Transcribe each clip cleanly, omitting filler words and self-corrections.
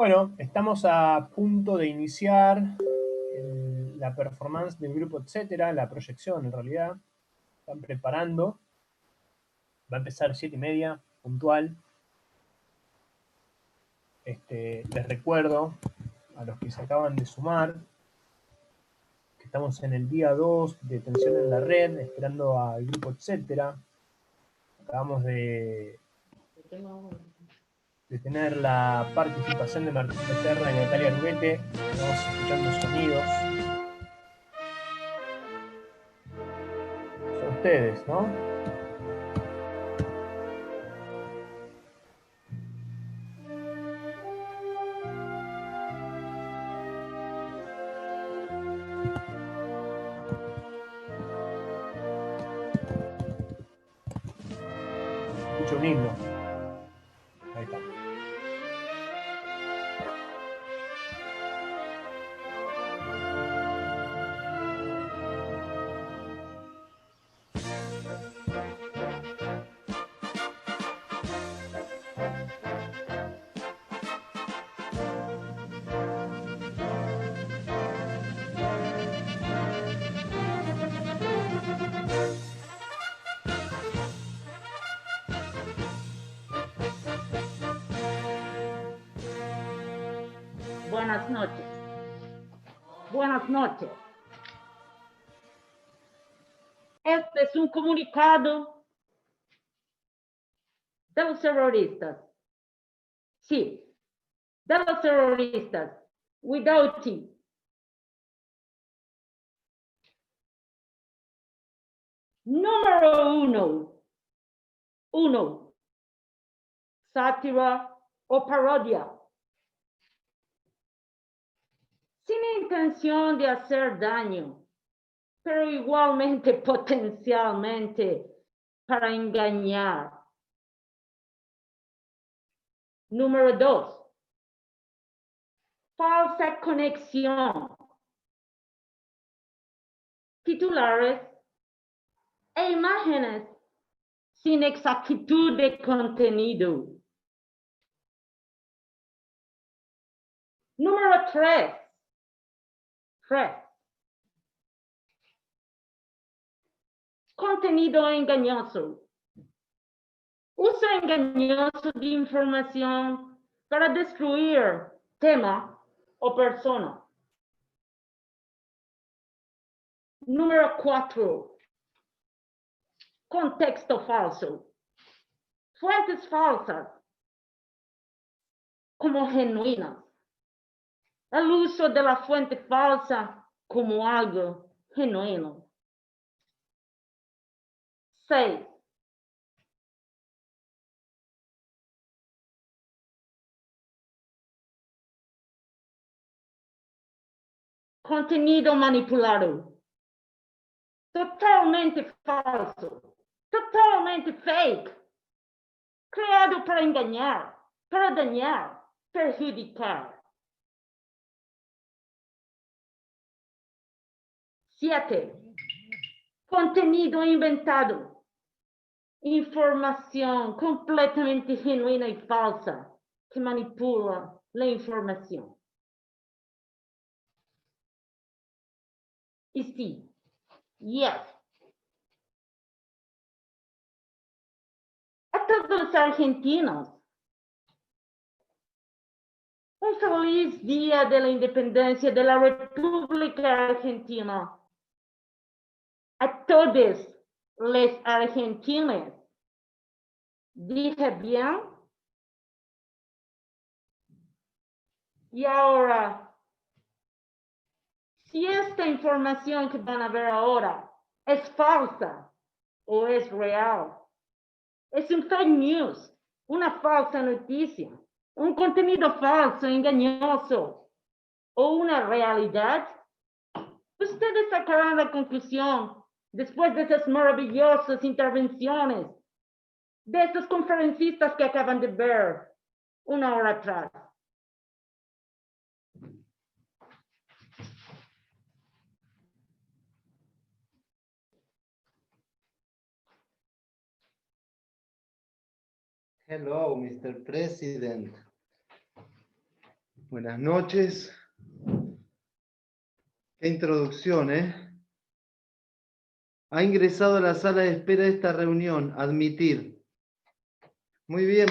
Bueno, estamos a punto de iniciar la performance del grupo Etcétera, la proyección en realidad. Están preparando. Va a empezar 7:30, puntual. Les recuerdo a los que se acaban de sumar que estamos en el día 2 de Tensión en la Red, esperando al grupo Etcétera. Acabamos de tener la participación de Martín Becerra y Natalia Arguete. Estamos escuchando sonidos. Son ustedes, ¿no? Escucho un himno. Ahí está. Buenas noches. Buenas noches. Este es un comunicado de los terroristas. Sí, de los terroristas. Without it. Número uno. Sátira o parodia. Sin intención de hacer daño, pero igualmente potencialmente para engañar. Número 2. Falsa conexión. Titulares e imágenes sin exactitud de contenido. Número 3. Contenido engañoso. Uso engañoso de información para destruir tema o persona. Número 4. Contexto falso. Fuentes falsas como genuinas. El uso de la fuente falsa como algo genuino. 6. Contenido manipulado. Totalmente falso. Totalmente fake. Creado para engañar, para dañar, perjudicar. 7. Contenido inventado. Información completamente genuina y falsa que manipula la información. Y sí, yes. A todos los argentinos, un feliz día de la independencia de la República Argentina. A todos los argentinos. ¿Dije bien? Y ahora, si esta información que van a ver ahora es falsa o es real, es un fake news, una falsa noticia, un contenido falso, engañoso o una realidad, ustedes sacarán la conclusión después de esas maravillosas intervenciones de estos conferencistas que acaban de ver una hora atrás. Hello, Mr. President. Buenas noches. Qué introducción, ¿eh? Ha ingresado a la sala de espera de esta reunión. Admitir. Muy bien.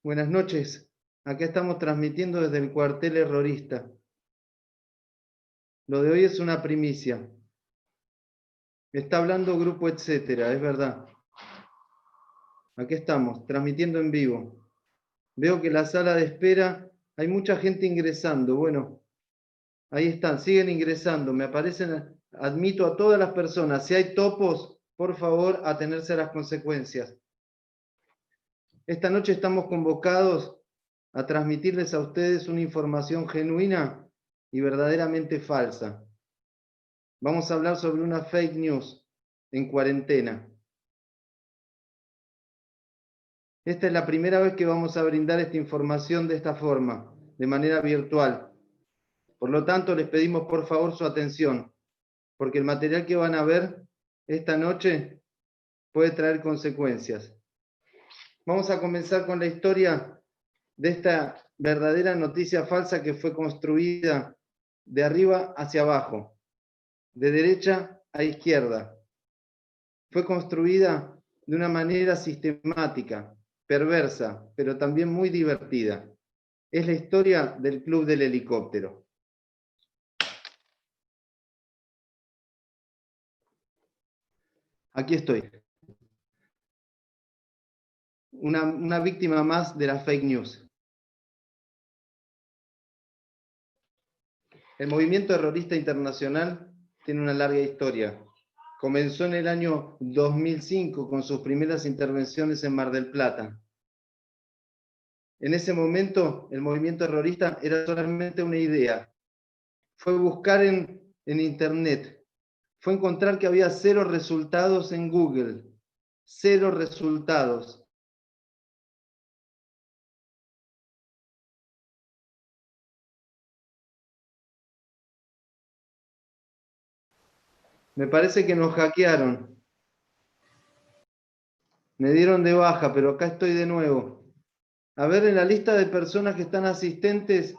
Buenas noches. Acá estamos transmitiendo desde el cuartel errorista. Lo de hoy es una primicia. Está hablando Grupo Etcétera, es verdad. Aquí estamos, transmitiendo en vivo. Veo que en la sala de espera hay mucha gente ingresando. Bueno, ahí están, siguen ingresando. Me aparecen, admito a todas las personas. Si hay topos, por favor, atenerse a las consecuencias. Esta noche estamos convocados a transmitirles a ustedes una información genuina y verdaderamente falsa. Vamos a hablar sobre una fake news en cuarentena. Esta es la primera vez que vamos a brindar esta información de esta forma, de manera virtual. Por lo tanto, les pedimos por favor su atención, porque el material que van a ver esta noche puede traer consecuencias. Vamos a comenzar con la historia de esta verdadera noticia falsa que fue construida de arriba hacia abajo, de derecha a izquierda. Fue construida de una manera sistemática, perversa, pero también muy divertida. Es la historia del Club del Helicóptero. Aquí estoy. Una víctima más de la fake news. El movimiento terrorista internacional tiene una larga historia. Comenzó en el año 2005 con sus primeras intervenciones en Mar del Plata. En ese momento, el movimiento terrorista era solamente una idea. Fue buscar en Internet. Fue encontrar que había 0 resultados en Google. 0 resultados. Me parece que nos hackearon. Me dieron de baja, pero acá estoy de nuevo. A ver, en la lista de personas que están asistentes,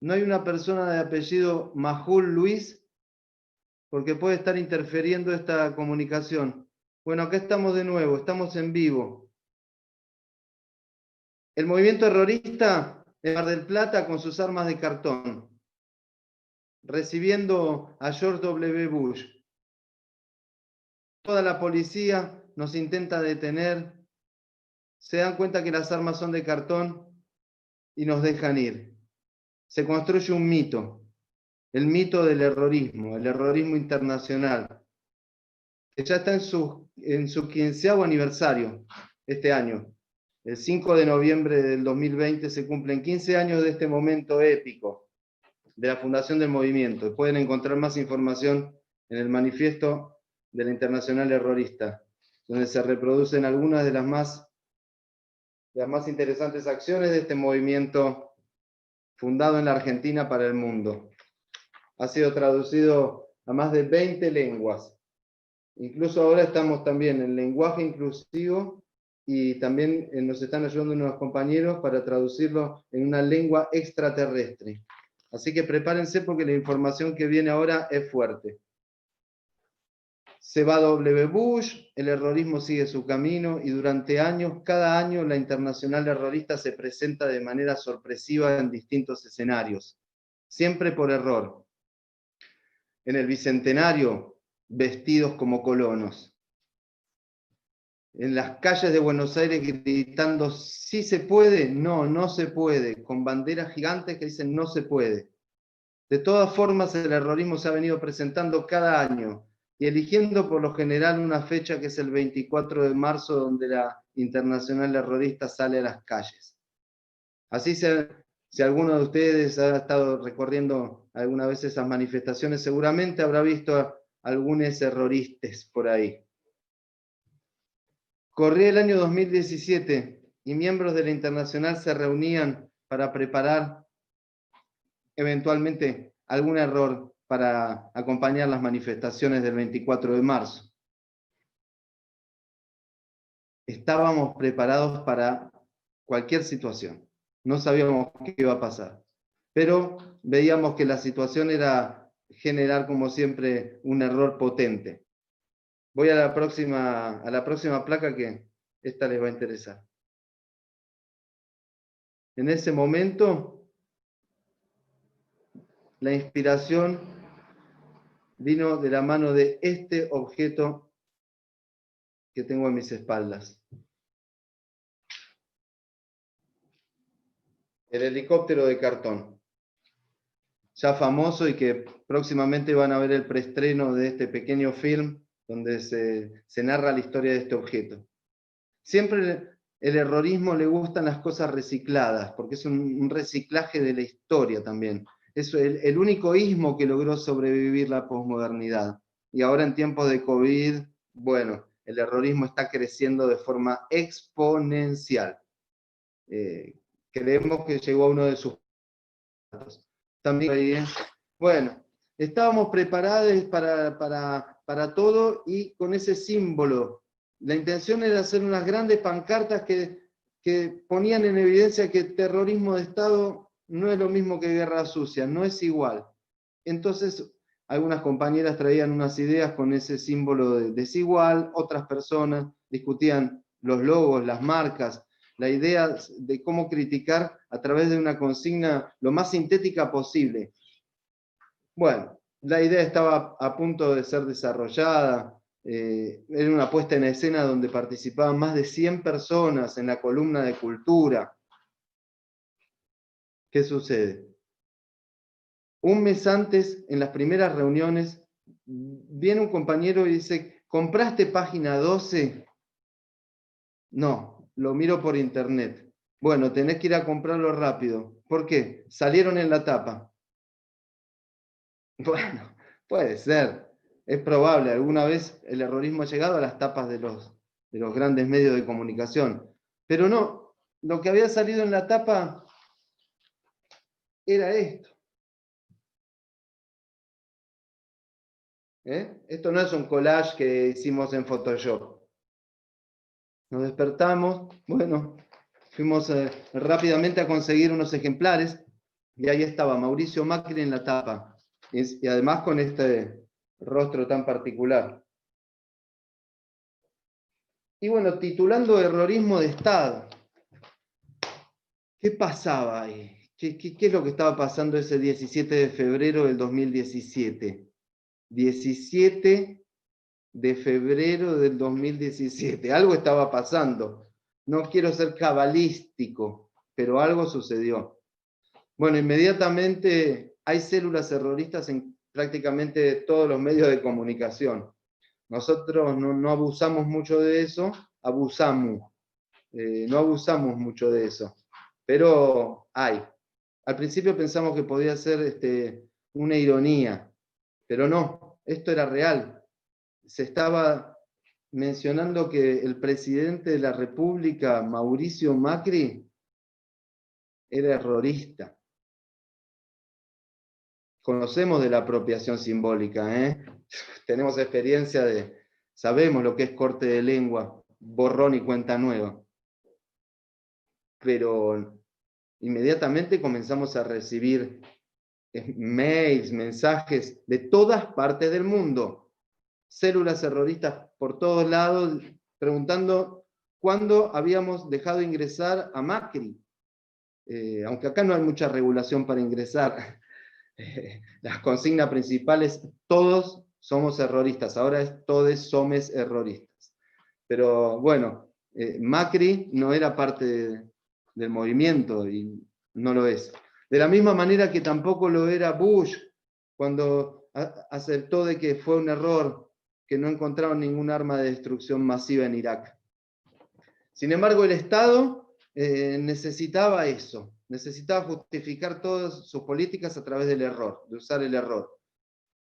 ¿no hay una persona de apellido Majul Luis? Porque puede estar interfiriendo esta comunicación. Bueno, acá estamos de nuevo, estamos en vivo. El movimiento terrorista en Mar del Plata con sus armas de cartón, recibiendo a George W. Bush. Toda la policía nos intenta detener, se dan cuenta que las armas son de cartón y nos dejan ir. Se construye un mito, el mito del errorismo, el errorismo internacional, que ya está en su 15º aniversario este año. El 5 de noviembre del 2020 se cumplen 15 años de este momento épico de la fundación del movimiento. Pueden encontrar más información en el manifiesto de la Internacional Errorista, donde se reproducen algunas de las más interesantes acciones de este movimiento fundado en la Argentina para el mundo. Ha sido traducido a más de 20 lenguas. Incluso ahora estamos también en lenguaje inclusivo y también nos están ayudando unos compañeros para traducirlo en una lengua extraterrestre. Así que prepárense porque la información que viene ahora es fuerte. Se va W. Bush, el errorismo sigue su camino y durante años, cada año, la Internacional Errorista se presenta de manera sorpresiva en distintos escenarios, siempre por error. En el Bicentenario, vestidos como colonos. En las calles de Buenos Aires gritando, ¿sí se puede? No, no se puede, con banderas gigantes que dicen no se puede. De todas formas, el errorismo se ha venido presentando cada año y eligiendo por lo general una fecha que es el 24 de marzo, donde la Internacional Errorista sale a las calles. Así si alguno de ustedes ha estado recorriendo alguna vez esas manifestaciones, seguramente habrá visto a algunos erroristas por ahí. Corría el año 2017 y miembros de la Internacional se reunían para preparar eventualmente algún error para acompañar las manifestaciones del 24 de marzo. Estábamos preparados para cualquier situación. no sabíamos qué iba a pasar. Pero veíamos que la situación era generar, como siempre, un error potente. Voy a la próxima placa, que esta les va a interesar. En ese momento, la inspiración vino de la mano de este objeto que tengo en mis espaldas. El helicóptero de cartón. Ya famoso, y que próximamente van a ver el preestreno de este pequeño film donde se narra la historia de este objeto. Siempre el errorismo le gustan las cosas recicladas, porque es un reciclaje de la historia también. Es el único ismo que logró sobrevivir la posmodernidad. Y ahora en tiempos de COVID, bueno, el errorismo está creciendo de forma exponencial. Creemos que llegó a uno de sus puntos. También ahí, bueno, estábamos preparados para todo, y con ese símbolo. La intención era hacer unas grandes pancartas que ponían en evidencia que terrorismo de Estado no es lo mismo que guerra sucia, no es igual. Entonces, algunas compañeras traían unas ideas con ese símbolo de desigual, otras personas discutían los logos, las marcas, la idea de cómo criticar a través de una consigna lo más sintética posible. Bueno, la idea estaba a punto de ser desarrollada. Era una puesta en escena donde participaban más de 100 personas en la columna de cultura. ¿Qué sucede? Un mes antes, en las primeras reuniones, viene un compañero y dice: ¿compraste página 12? No, lo miro por internet. Bueno, tenés que ir a comprarlo rápido. ¿Por qué? Salieron en la tapa. Bueno, puede ser. Es probable. Alguna vez el errorismo ha llegado a las tapas de los grandes medios de comunicación. Pero no, lo que había salido en la tapa era esto. Esto no es un collage que hicimos en Photoshop. Nos despertamos, bueno, fuimos rápidamente a conseguir unos ejemplares, y ahí estaba Mauricio Macri en la tapa, y además con este rostro tan particular. Y bueno, titulando Errorismo de Estado. ¿Qué pasaba ahí? ¿Qué es lo que estaba pasando ese 17 de febrero del 2017? 17 de febrero del 2017. Algo estaba pasando. No quiero ser cabalístico, pero algo sucedió. Bueno, inmediatamente hay células erroristas en prácticamente todos los medios de comunicación. Nosotros no abusamos mucho de eso, no abusamos mucho de eso, pero hay. Al principio pensamos que podía ser una ironía, pero no, esto era real. Se estaba mencionando que el presidente de la República, Mauricio Macri, era errorista. Conocemos de la apropiación simbólica, tenemos experiencia sabemos lo que es corte de lengua, borrón y cuenta nueva. Pero inmediatamente comenzamos a recibir mails, mensajes de todas partes del mundo, células terroristas por todos lados, preguntando cuándo habíamos dejado ingresar a Macri. Aunque acá no hay mucha regulación para ingresar. Las consignas principales: todos somos erroristas, ahora es todos somos erroristas. Pero bueno, Macri no era parte del movimiento, y no lo es. De la misma manera que tampoco lo era Bush, cuando aceptó de que fue un error, que no encontraron ningún arma de destrucción masiva en Irak. Sin embargo, el Estado necesitaba eso, necesitaba justificar todas sus políticas a través del error, de usar el error.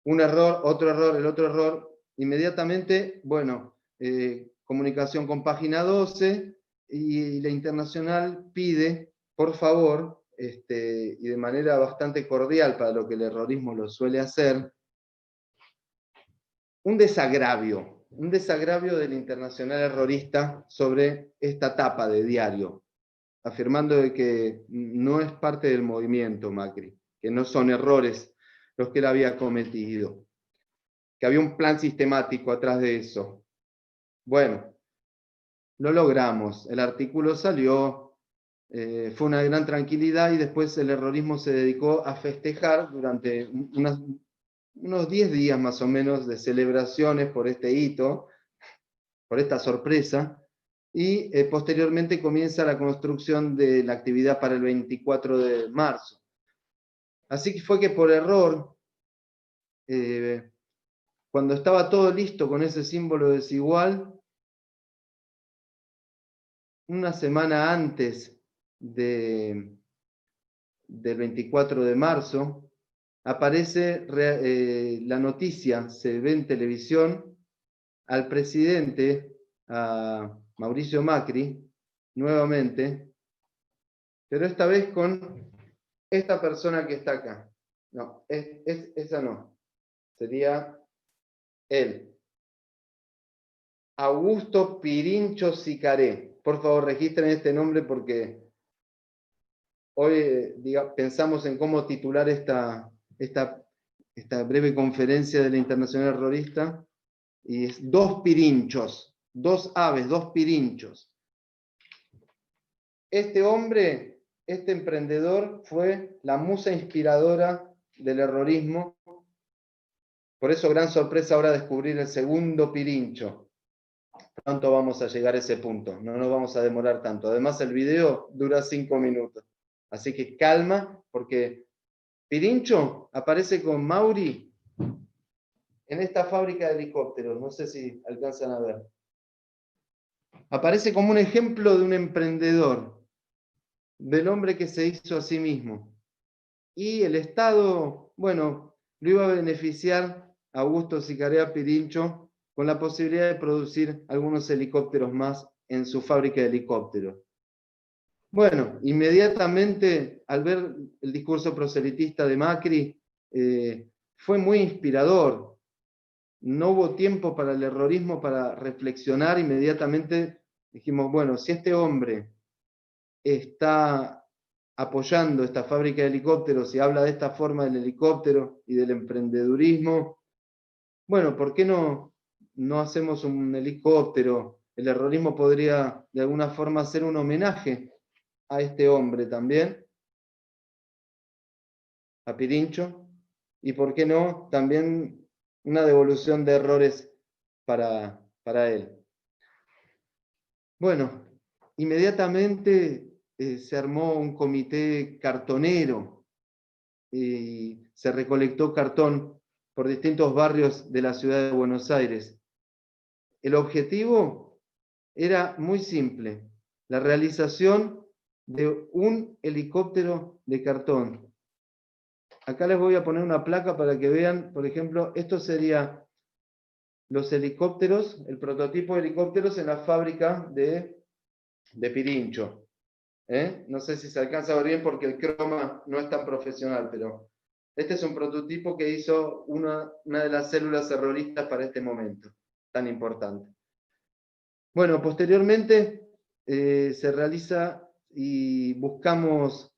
Un error, otro error, el otro error. Inmediatamente, bueno, comunicación con página 12, y la internacional pide, por favor, y de manera bastante cordial para lo que el errorismo lo suele hacer, un desagravio del internacional errorista sobre esta tapa de diario. afirmando de que no es parte del movimiento Macri, que no son errores los que él había cometido, que había un plan sistemático atrás de eso. Bueno, lo logramos, el artículo salió, fue una gran tranquilidad y después el errorismo se dedicó a festejar durante unos 10 días más o menos de celebraciones por este hito, por esta sorpresa, y posteriormente comienza la construcción de la actividad para el 24 de marzo. Así que fue que por error, cuando estaba todo listo con ese símbolo desigual, una semana antes del 24 de marzo, aparece la noticia, se ve en televisión, al presidente, a Mauricio Macri, nuevamente, pero esta vez con esta persona que está acá. No, esa no. Sería él. Augusto Pirincho Sicaré. Por favor, registren este nombre porque hoy pensamos en cómo titular esta breve conferencia de la Internacional Errorista. Y es dos pirinchos, dos aves, dos pirinchos. Este hombre, este emprendedor, fue la musa inspiradora del errorismo. Por eso, gran sorpresa ahora descubrir el segundo pirincho. Pronto vamos a llegar a ese punto, no nos vamos a demorar tanto. Además, el video dura 5 minutos. Así que calma, porque Pirincho aparece con Mauri en esta fábrica de helicópteros. No sé si alcanzan a ver. Aparece como un ejemplo de un emprendedor, del hombre que se hizo a sí mismo. Y el Estado, bueno, lo iba a beneficiar a Augusto Sicaré Pirincho con la posibilidad de producir algunos helicópteros más en su fábrica de helicópteros. Bueno, inmediatamente al ver el discurso proselitista de Macri, fue muy inspirador. No hubo tiempo para el errorismo, para reflexionar. Inmediatamente dijimos, bueno, si este hombre está apoyando esta fábrica de helicópteros y habla de esta forma del helicóptero y del emprendedurismo, bueno, ¿por qué no hacemos un helicóptero? El errorismo podría de alguna forma hacer un homenaje a este hombre también, a Pirincho, y por qué no también una devolución de errores para él. Bueno, inmediatamente se armó un comité cartonero y se recolectó cartón por distintos barrios de la ciudad de Buenos Aires. El objetivo era muy simple, la realización de un helicóptero de cartón. Acá les voy a poner una placa para que vean, por ejemplo, esto sería los helicópteros, el prototipo de helicópteros en la fábrica de Pirincho. No sé si se alcanza a ver bien porque el croma no es tan profesional, pero este es un prototipo que hizo una de las células erroristas para este momento tan importante. Bueno, posteriormente se realiza y buscamos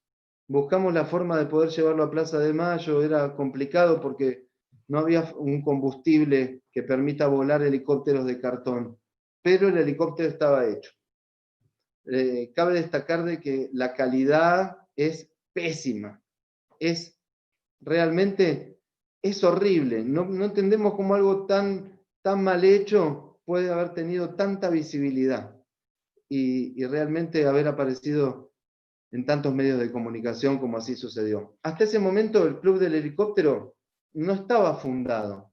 la forma de poder llevarlo a Plaza de Mayo. Era complicado porque no había un combustible que permita volar helicópteros de cartón, pero el helicóptero estaba hecho. Cabe destacar de que la calidad es pésima, realmente es horrible. No entendemos cómo algo tan mal hecho puede haber tenido tanta visibilidad y realmente haber aparecido en tantos medios de comunicación como así sucedió. Hasta ese momento el Club del Helicóptero no estaba fundado.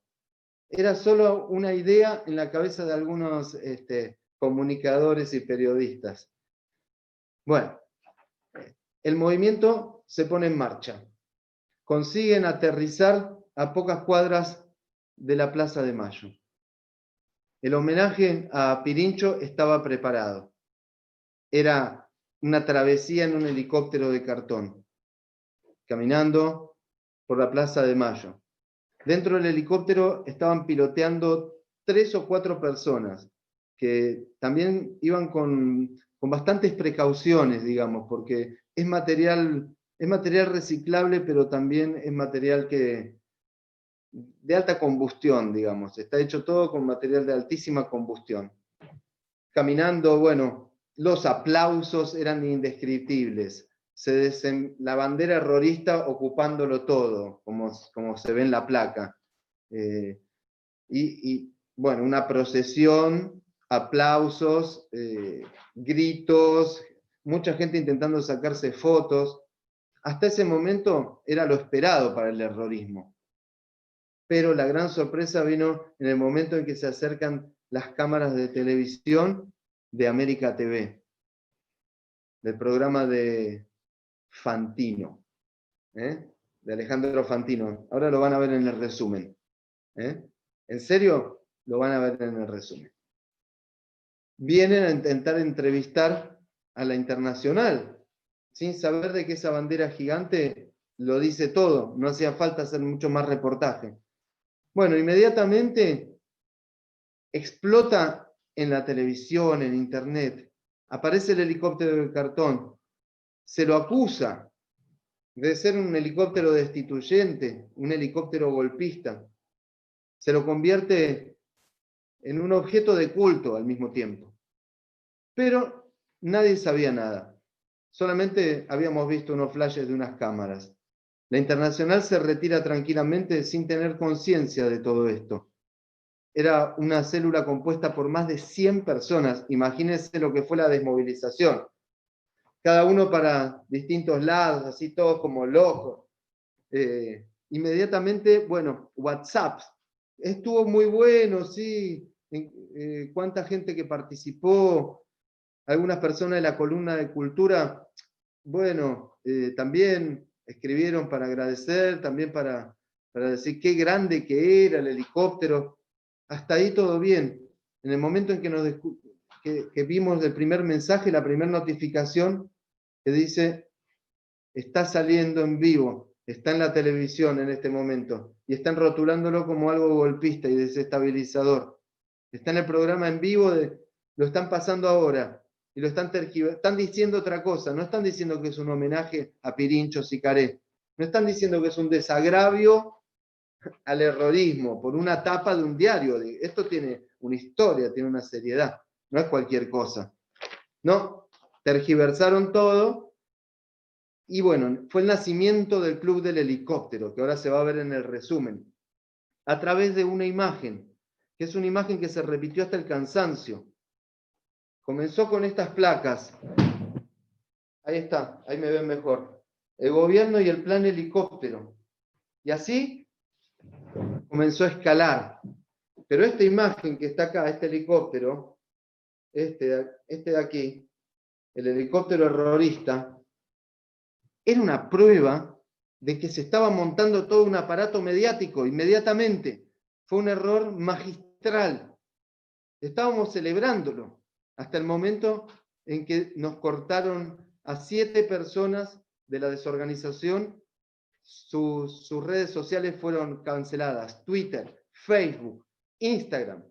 Era solo una idea en la cabeza de algunos comunicadores y periodistas. Bueno, el movimiento se pone en marcha. Consiguen aterrizar a pocas cuadras de la Plaza de Mayo. El homenaje a Pirincho estaba preparado. Era una travesía en un helicóptero de cartón, caminando por la Plaza de Mayo. Dentro del helicóptero estaban piloteando 3 o 4 personas que también iban con bastantes precauciones, digamos, porque es material reciclable, pero también es material de alta combustión, digamos. Está hecho todo con material de altísima combustión. Caminando, bueno, los aplausos eran indescriptibles. La bandera errorista ocupándolo todo, como se ve en la placa. Bueno, una procesión, aplausos, gritos, mucha gente intentando sacarse fotos. Hasta ese momento era lo esperado para el errorismo. Pero la gran sorpresa vino en el momento en que se acercan las cámaras de televisión de América TV, del programa de Fantino, de Alejandro Fantino. Ahora lo van a ver en el resumen. ¿En serio? Lo van a ver en el resumen. Vienen a intentar entrevistar a la Internacional, sin saber de que esa bandera gigante lo dice todo, no hacía falta hacer mucho más reportaje. Bueno, inmediatamente explota en la televisión, en internet, aparece el helicóptero de cartón, se lo acusa de ser un helicóptero destituyente, un helicóptero golpista, se lo convierte en un objeto de culto al mismo tiempo. Pero nadie sabía nada, solamente habíamos visto unos flashes de unas cámaras. La Internacional se retira tranquilamente sin tener conciencia de todo esto. Era una célula compuesta por más de 100 personas. Imagínense lo que fue la desmovilización. Cada uno para distintos lados, así todos como locos. Inmediatamente, bueno, WhatsApp. Estuvo muy bueno, sí. Cuánta gente que participó. Algunas personas de la columna de cultura, bueno, también escribieron para agradecer, también para decir qué grande que era el helicóptero. Hasta ahí todo bien. En el momento en que vimos el primer mensaje, la primera notificación, que dice, está saliendo en vivo, está en la televisión en este momento, y están rotulándolo como algo golpista y desestabilizador. Está en el programa en vivo, lo están pasando ahora, y lo están diciendo otra cosa, no están diciendo que es un homenaje a Pirincho Sicaré, no están diciendo que es un desagravio al errorismo por una tapa de un diario. Esto tiene una historia, tiene una seriedad, no es cualquier cosa. No, tergiversaron todo y bueno, fue el nacimiento del Club del Helicóptero, que ahora se va a ver en el resumen, a través de una imagen, que es una imagen que se repitió hasta el cansancio. Comenzó con estas placas. Ahí está, ahí me ven mejor. El gobierno y el plan helicóptero. Y así comenzó a escalar. Pero esta imagen que está acá, este helicóptero, este de aquí, el helicóptero errorista, era una prueba de que se estaba montando todo un aparato mediático inmediatamente. Fue un error magistral. Estábamos celebrándolo hasta el momento en que nos cortaron a 7 personas de la desorganización. Sus redes sociales fueron canceladas. Twitter, Facebook, Instagram,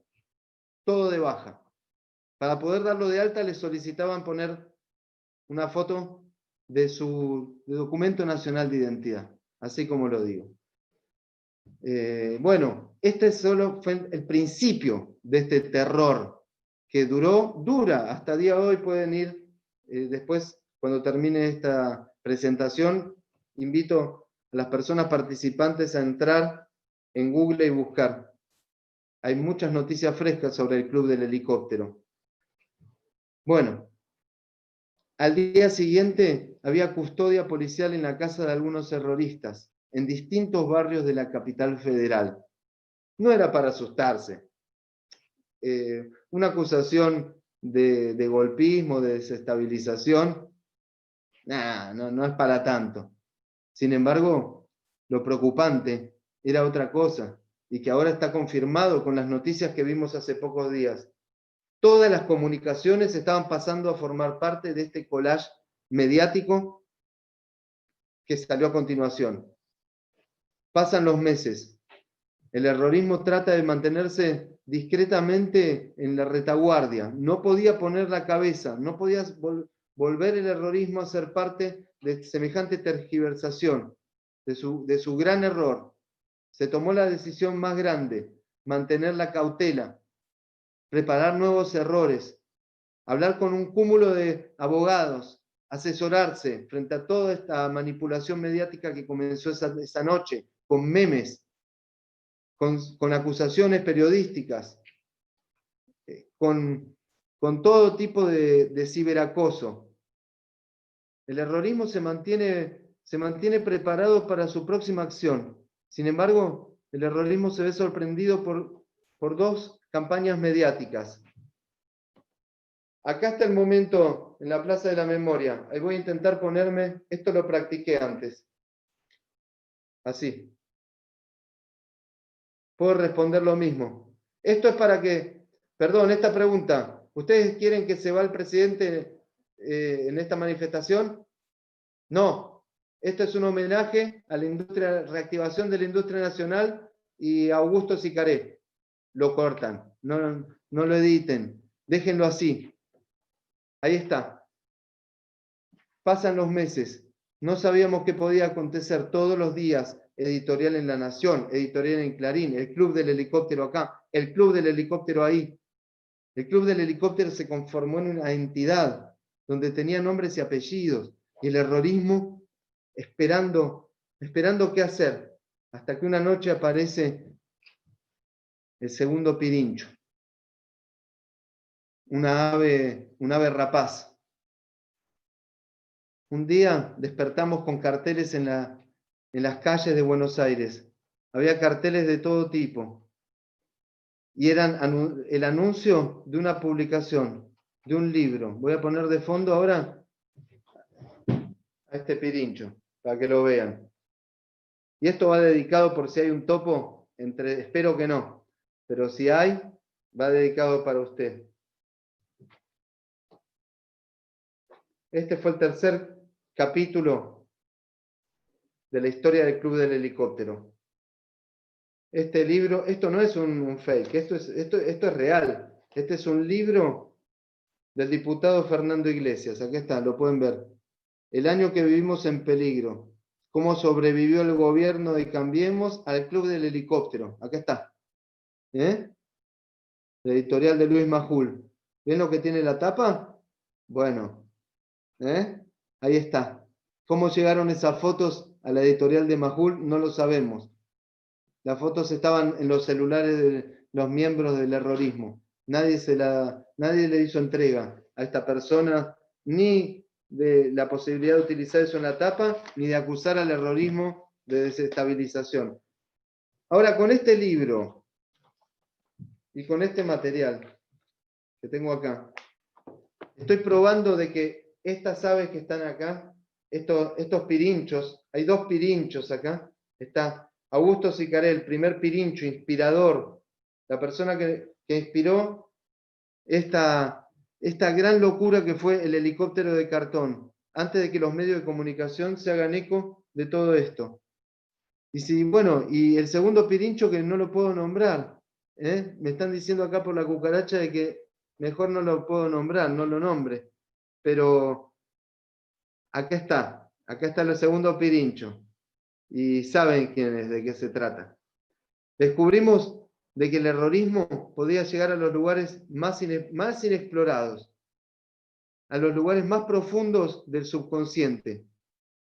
todo de baja. Para poder darlo de alta les solicitaban poner una foto de su documento nacional de identidad, así como lo digo. Bueno, este solo fue el principio de este terror que dura hasta el día de hoy. Pueden ir después, cuando termine esta presentación, invito a las personas participantes a entrar en Google y buscar. Hay muchas noticias frescas sobre el Club del Helicóptero. Bueno, al día siguiente había custodia policial en la casa de algunos terroristas, en distintos barrios de la capital federal. No era para asustarse. Una acusación de golpismo, de desestabilización, no es para tanto. Sin embargo, lo preocupante era otra cosa, y que ahora está confirmado con las noticias que vimos hace pocos días. Todas las comunicaciones estaban pasando a formar parte de este collage mediático que salió a continuación. Pasan los meses. El errorismo trata de mantenerse discretamente en la retaguardia, no podía poner la cabeza, no podía volver el errorismo a ser parte de semejante tergiversación, de su gran error. Se tomó la decisión más grande, mantener la cautela, preparar nuevos errores, hablar con un cúmulo de abogados, asesorarse frente a toda esta manipulación mediática que comenzó esa noche, con memes, con acusaciones periodísticas, con todo tipo de ciberacoso. El errorismo se mantiene preparado para su próxima acción. Sin embargo, el errorismo se ve sorprendido por dos campañas mediáticas. Acá está el momento en la Plaza de la Memoria. Ahí voy a intentar ponerme, esto lo practiqué antes. Así. Puedo responder lo mismo. Esto es para que, perdón, esta pregunta. ¿Ustedes quieren que se va el presidente en esta manifestación? No. Esto es un homenaje a la reactivación de la industria nacional y a Augusto Sicaré. Lo cortan, no lo editen, déjenlo así. Ahí está. Pasan los meses. No sabíamos qué podía acontecer todos los días. Editorial en La Nación, editorial en Clarín, el Club del Helicóptero acá, el Club del Helicóptero ahí. El Club del Helicóptero se conformó en una entidad donde tenía nombres y apellidos. Y el errorismo esperando qué hacer. Hasta que una noche aparece el segundo Pirincho. Una ave rapaz. Un día despertamos con carteles en las calles de Buenos Aires. Había carteles de todo tipo. Y eran el anuncio de una publicación, de un libro. Voy a poner de fondo ahora a este Pirincho, para que lo vean. Y esto va dedicado por si hay un topo, espero que no, pero si hay, va dedicado para usted. Este fue el tercer capítulo de la historia del Club del Helicóptero. Este libro, esto no es un fake, esto es real. Este es un libro del diputado Fernando Iglesias. Aquí está, lo pueden ver. El año que vivimos en peligro. Cómo sobrevivió el gobierno de Cambiemos al Club del Helicóptero. Acá está. La editorial de Luis Majul. ¿Ven lo que tiene la tapa? Bueno. Ahí está. ¿Cómo llegaron esas fotos a la editorial de Majul? No lo sabemos. Las fotos estaban en los celulares de los miembros del errorismo. Nadie le hizo entrega a esta persona, ni de la posibilidad de utilizar eso en la tapa, ni de acusar al errorismo de desestabilización. Ahora, con este libro y con este material que tengo acá, estoy probando de que estas aves que están acá, estos pirinchos, hay dos pirinchos acá, está Augusto Sicaré, el primer pirincho, inspirador, la persona que inspiró esta gran locura que fue el helicóptero de cartón, antes de que los medios de comunicación se hagan eco de todo esto. Y el segundo pirincho que no lo puedo nombrar, me están diciendo acá por la cucaracha de que mejor no lo puedo nombrar, no lo nombre, pero acá está el segundo pirincho. Y saben quién es, de qué se trata. Descubrimos de que el errorismo podía llegar a los lugares más inexplorados, a los lugares más profundos del subconsciente,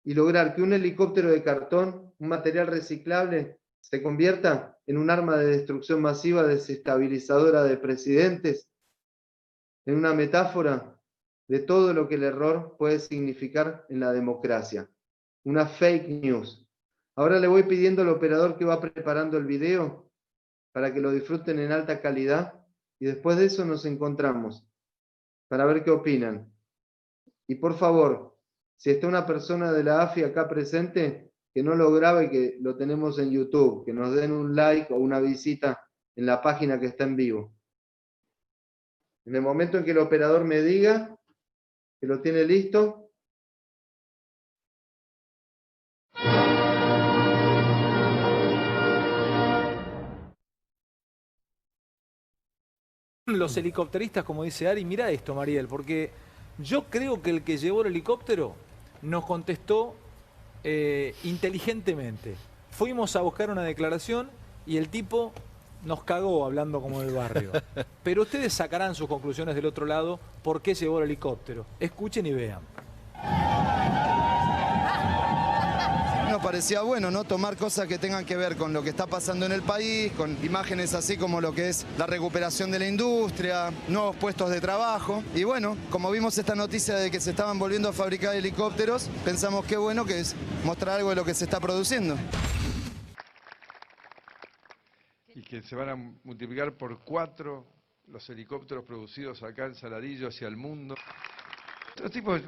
y lograr que un helicóptero de cartón, un material reciclable, se convierta en un arma de destrucción masiva desestabilizadora de presidentes, en una metáfora de todo lo que el error puede significar en la democracia. Una fake news. Ahora le voy pidiendo al operador que va preparando el video para que lo disfruten en alta calidad y después de eso nos encontramos para ver qué opinan. Y por favor, si está una persona de la AFI acá presente, que no lo grabe, que lo tenemos en YouTube, que nos den un like o una visita en la página que está en vivo. En el momento en que el operador me diga que lo tiene listo, los helicópteristas, como dice Ari, mira esto, Mariel, porque yo creo que el que llevó el helicóptero nos contestó inteligentemente. Fuimos a buscar una declaración y el tipo nos cagó hablando como del barrio. Pero ustedes sacarán sus conclusiones del otro lado por qué llevó el helicóptero. Escuchen y vean. Nos parecía bueno, ¿no? Tomar cosas que tengan que ver con lo que está pasando en el país, con imágenes así como lo que es la recuperación de la industria, nuevos puestos de trabajo. Y bueno, como vimos esta noticia de que se estaban volviendo a fabricar helicópteros, pensamos que bueno que es mostrar algo de lo que se está produciendo. Y que se van a multiplicar por 4 los helicópteros producidos acá en Saladillo hacia el mundo. Los tipos,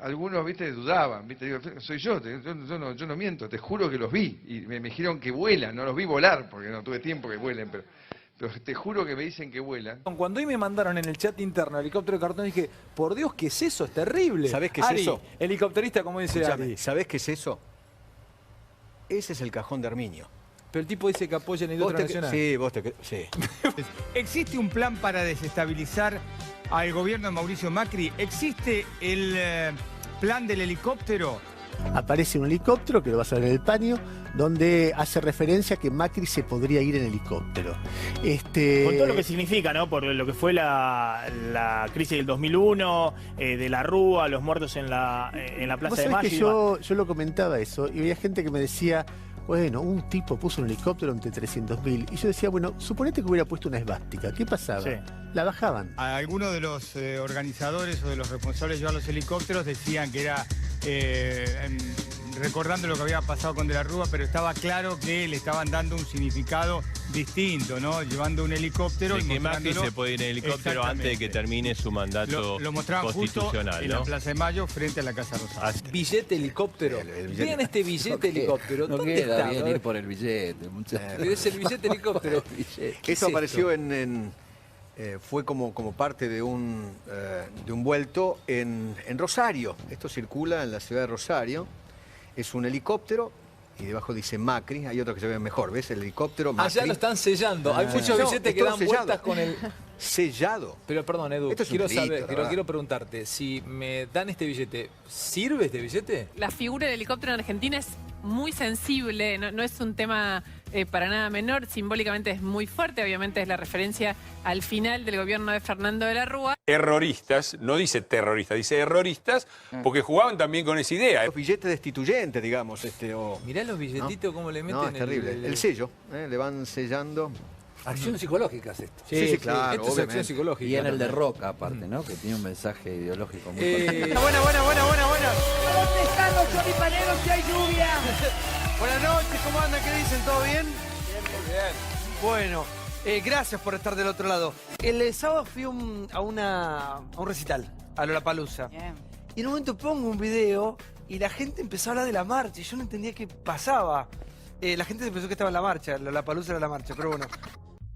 algunos, viste, dudaban, viste, digo, soy yo no miento, te juro que los vi, y me dijeron que vuelan, no los vi volar, porque no tuve tiempo que vuelen, pero te juro que me dicen que vuelan. Cuando hoy me mandaron en el chat interno helicóptero de cartón, dije, por Dios, ¿qué es eso? Es terrible. ¿Sabés qué es Ari, eso? Helicópterista, como dice Escuchame, Ari. ¿sabés qué es eso? Ese es el cajón de Herminio. Pero el tipo dice que apoya la industria nacional. Sí, sí. ¿Existe un plan para desestabilizar al gobierno de Mauricio Macri? ¿Existe el plan del helicóptero? Aparece un helicóptero, que lo vas a ver en el paño, donde hace referencia a que Macri se podría ir en helicóptero. Con todo lo que significa, ¿no? Por lo que fue la crisis del 2001, de la Rúa, los muertos en la Plaza de Mayo. Que yo lo comentaba eso, y había gente que me decía, bueno, un tipo puso un helicóptero ante 300.000. Y yo decía, bueno, suponete que hubiera puesto una esvástica. ¿Qué pasaba? Sí. La bajaban. Algunos de los organizadores o de los responsables de llevar los helicópteros decían que era recordando lo que había pasado con De la Rúa, pero estaba claro que le estaban dando un significado distinto, ¿no? Llevando un helicóptero. De que Macri se puede ir en helicóptero antes de que termine su mandato lo mostraban constitucional, justo en la Plaza de Mayo frente a la Casa Rosada. Billete helicóptero. Vean este billete helicóptero. No ¿Dónde queda está? bien ir por el billete, muchachos. Es el billete helicóptero. Eso apareció fue como parte de un vuelto en Rosario. Esto circula en la ciudad de Rosario. Es un helicóptero y debajo dice Macri. Hay otro que se ve mejor, ¿ves? El helicóptero Macri. Allá lo están sellando. Hay muchos billetes que dan vueltas con el... Sellado. Pero perdón, Edu, Esto es un delito, quiero preguntarte, si me dan este billete, ¿sirve este billete? La figura del helicóptero en Argentina es muy sensible, no es un tema para nada menor, simbólicamente es muy fuerte, obviamente es la referencia al final del gobierno de Fernando de la Rúa. Erroristas, no dice terroristas, dice erroristas, porque jugaban también con esa idea. Los billetes destituyentes, digamos. Mirá los billetitos, ¿no? Cómo le meten. No, es terrible. El sello, le van sellando. Acciones psicológicas esto. Sí, claro, esto es acción psicológica. Y en el de Roca, aparte, ¿no? Que tiene un mensaje ideológico muy Buena. ¿Dónde están los choripaneros si hay lluvia? Buenas noches, ¿cómo andan? ¿Qué dicen? ¿Todo bien? Bien. Bueno, gracias por estar del otro lado. El sábado fui a un recital, a Lollapalooza. Bien. Y en un momento pongo un video y la gente empezó a hablar de la marcha y yo no entendía qué pasaba. La gente pensó que estaba en la marcha, Lollapalooza era la marcha, pero bueno.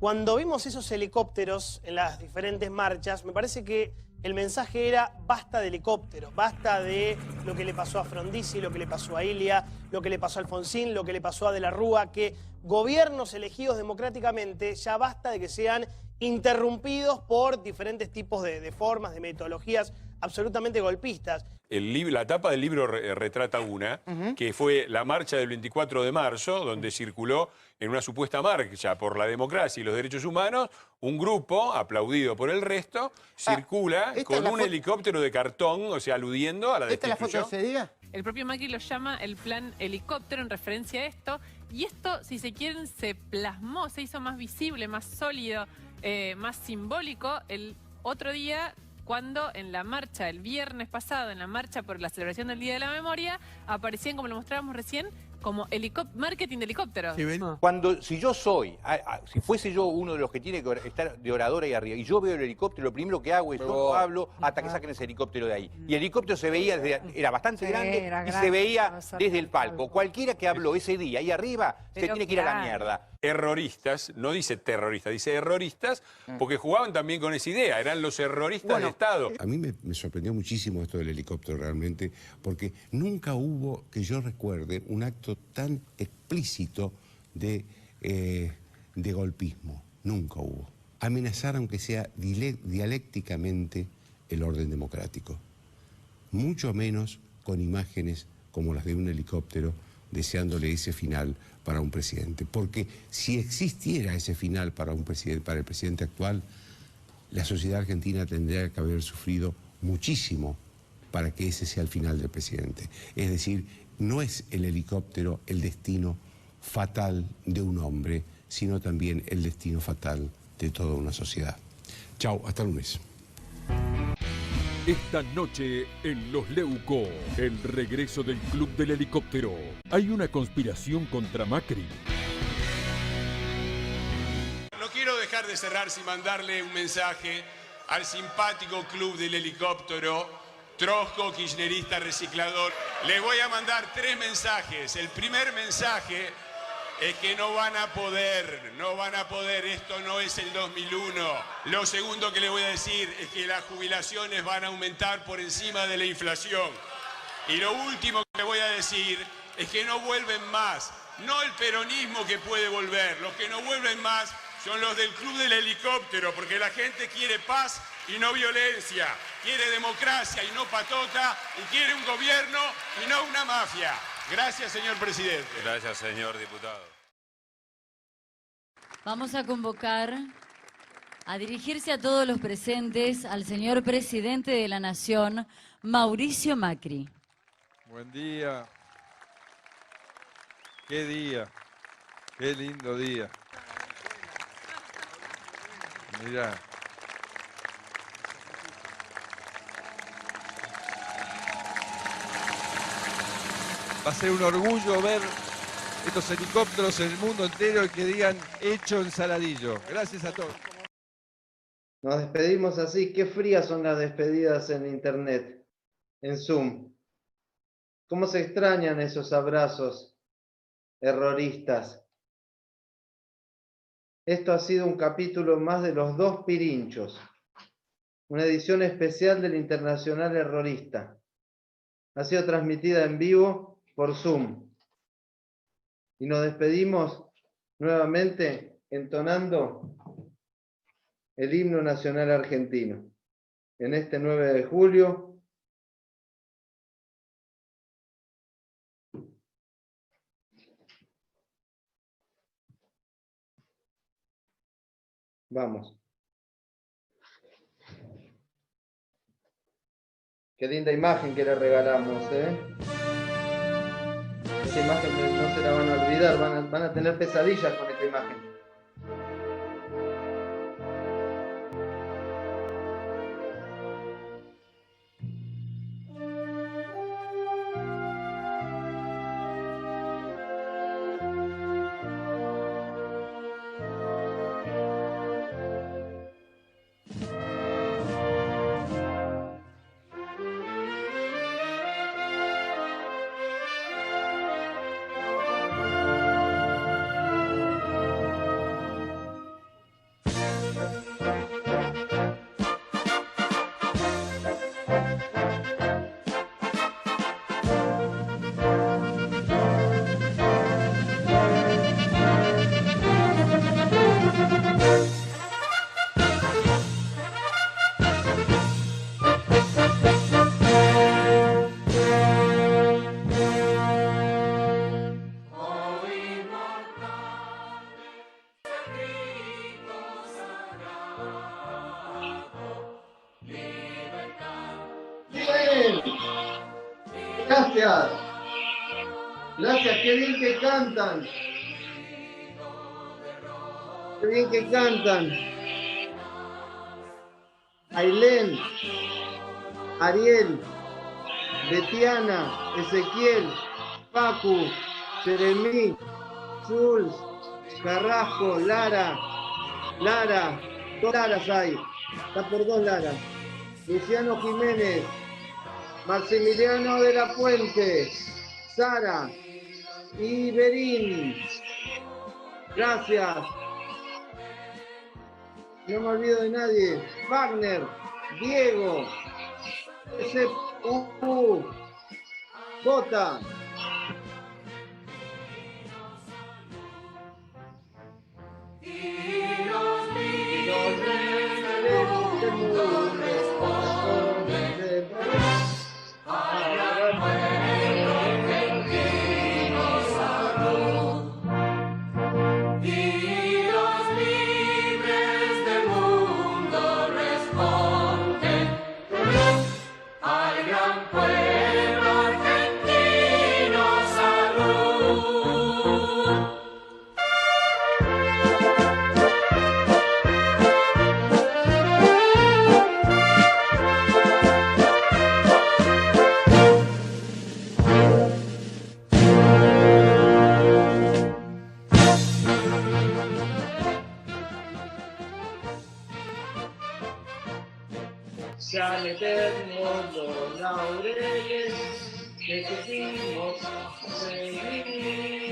Cuando vimos esos helicópteros en las diferentes marchas, me parece que el mensaje era basta de helicópteros, basta de lo que le pasó a Frondizi, lo que le pasó a Ilia, lo que le pasó a Alfonsín, lo que le pasó a De la Rúa, que gobiernos elegidos democráticamente ya basta de que sean interrumpidos por diferentes tipos de formas, de metodologías absolutamente golpistas. La tapa del libro retrata una, que fue la marcha del 24 de marzo, donde circuló en una supuesta marcha por la democracia y los derechos humanos, un grupo, aplaudido por el resto, circula con un helicóptero de cartón, o sea, aludiendo a la destitución. ¿Esta es la foto de ese día? El propio Macri lo llama el plan helicóptero en referencia a esto, y esto, si se quieren, se plasmó, se hizo más visible, más sólido, más simbólico el otro día, cuando en la marcha, el viernes pasado, en la marcha por la celebración del Día de la Memoria, aparecían, como lo mostrábamos recién, como marketing de helicópteros. Si fuese yo uno de los que tiene que estar de orador ahí arriba, y yo veo el helicóptero, lo primero que hago es yo hablo hasta que saquen ese helicóptero de ahí. Y el helicóptero se veía, era bastante grande, y se veía desde el palco. Cualquiera que habló ese día ahí arriba, se tiene que ir a la mierda. Erroristas, no dice terroristas, dice erroristas, porque jugaban también con esa idea, eran los erroristas del Estado. A mí me sorprendió muchísimo esto del helicóptero realmente, porque nunca hubo, que yo recuerde, un acto tan explícito de golpismo. Nunca hubo. amenazar, aunque sea dialécticamente, el orden democrático. Mucho menos con imágenes como las de un helicóptero deseándole ese final para un presidente. Porque si existiera ese final para el presidente actual, la sociedad argentina tendría que haber sufrido muchísimo para que ese sea el final del presidente. Es decir, no es el helicóptero el destino fatal de un hombre, sino también el destino fatal de toda una sociedad. Chau, hasta el lunes. Esta noche en Los Leuco, el regreso del Club del Helicóptero. ¿Hay una conspiración contra Macri? No quiero dejar de cerrar sin mandarle un mensaje al simpático Club del Helicóptero, trosco, kirchnerista, reciclador. Les voy a mandar 3 mensajes. El primer mensaje es que no van a poder, esto no es el 2001. Lo segundo que les voy a decir es que las jubilaciones van a aumentar por encima de la inflación. Y lo último que les voy a decir es que no vuelven más, no el peronismo que puede volver, los que no vuelven más son los del Club del Helicóptero, porque la gente quiere paz y no violencia, quiere democracia y no patota, y quiere un gobierno y no una mafia. Gracias, señor presidente. Gracias, señor diputado. Vamos a convocar a dirigirse a todos los presentes al señor presidente de la Nación, Mauricio Macri. Buen día. Qué día. Qué lindo día. Mirá. Va a ser un orgullo ver estos helicópteros en el mundo entero y que digan hecho en Saladillo. Gracias a todos. Nos despedimos así. Qué frías son las despedidas en internet, en Zoom. ¿Cómo se extrañan esos abrazos erroristas? Esto ha sido un capítulo más de Los Dos Pirinchos, una edición especial del Internacional Errorista. Ha sido transmitida en vivo por Zoom. Y nos despedimos nuevamente entonando el himno nacional argentino. En este 9 de julio, vamos. Qué linda imagen que le regalamos, ¿eh? Esta imagen no se la van a olvidar, van a tener pesadillas con esta imagen. Gracias. Gracias, qué bien que cantan. Qué bien que cantan. Ailén, Ariel, Betiana, Ezequiel, Pacu, Jeremí, Jules, Carrasco, Lara, dos Laras hay. Está por 2 Laras. Luciano Jiménez, Maximiliano de la Puente, Sara, Iberín. Gracias. No me olvido de nadie. Wagner, Diego, S.U. Jota. sean eternos los laureles que supimos seguir.